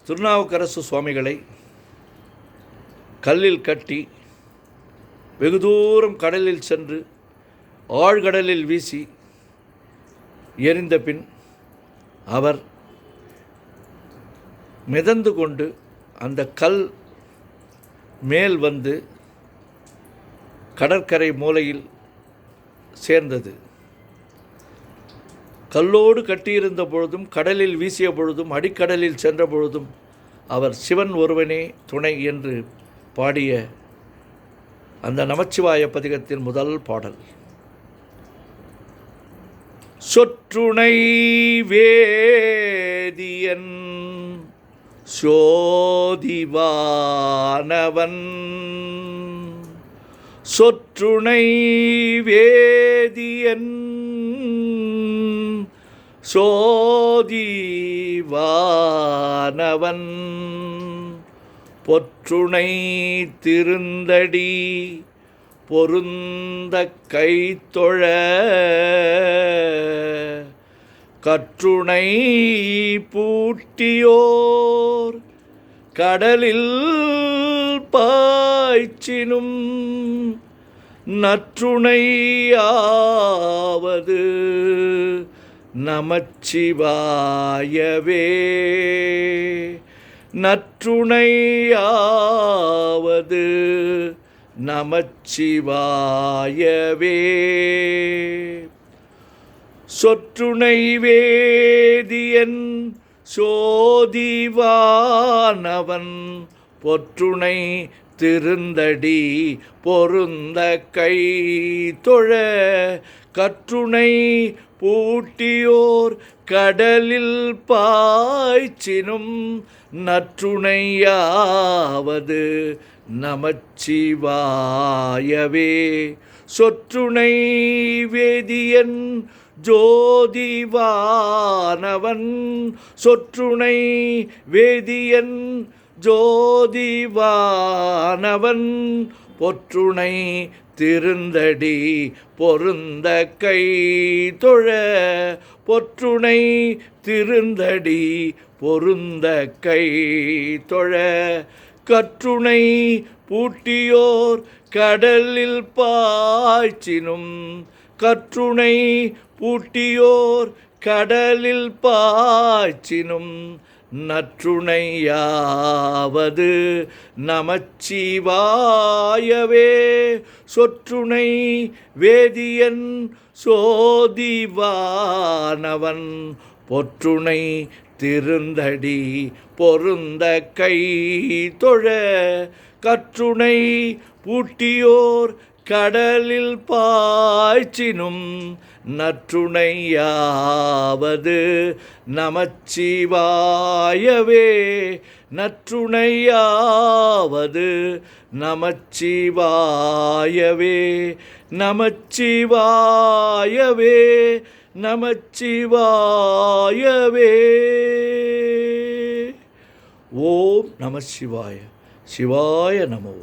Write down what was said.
திருநாவுக்கரசு சுவாமிகளை கல்லில் கட்டி வெகு தூரம் கடலில் சென்று ஆழ்கடலில் வீசி எரிந்த பின் அவர் மிதந்து கொண்டு அந்த கல் மேல் வந்து கடற்கரை மூலையில் சேர்ந்தது. கல்லோடு கட்டியிருந்த பொழுதும் கடலில் வீசிய பொழுதும் அடிக்கடலில் சென்ற பொழுதும் அவர் சிவன் ஒருவனே துணை என்று பாடிய அந்த நமச்சிவாய பதிகத்தின் முதல் பாடல். சொற்றுணை வேதியன் சோதிவானவன், சொற்றுணை வேதியன் சோதிவானவன், பொற்றுணை திருந்தடி பொருந்த கைத்தொழ, கற்றுணை பூட்டியோர் கடலில் பாய்ச்சினும் நற்றுணையாவது நமச்சிவாயவே, நற்றுணையாவது நமச்சிவாயவே. சொற்றுணை வேதியன் சோதிவானவன், பொற்றுணை திருந்தடி பொருந்த கை தொழ, கற்றுணை பூட்டியோர் கடலில் பாய்ச்சினும் நற்றுணையாவது நமச்சிவாயவே. சொற்றுணை வேதியன் ஜோதிவானவன், சொற்றுணை வேதியன் ஜோதிவானவன், பொற்றுணை திருந்தடி பொருந்த கை தொழ, பொற்றுணை திருந்தடி பொருந்த கை தொழ, கற்றுணை பூட்டியோர் கடலில் பாய்ச்சினும், கற்றுணை பூட்டியோர் கடலில் பாய்ச்சினும் நற்றுணையாவது நமச்சிவாயவே. சொற்றுணை வேதியன் சோதிவானவன், பொற்றுணை திருந்தடி பொருந்த கை தொழ, கற்றுணை பூட்டியோர் கடலில் பாய்ச்சினும் நற்றுணையாவது நமச்சிவாயவே, நற்றுணையாவது நமச்சிவாயவே, நமச்சிவாயவே, நமச்சிவாயவே. ஓம் நம சிவாய. சிவாய நமோ.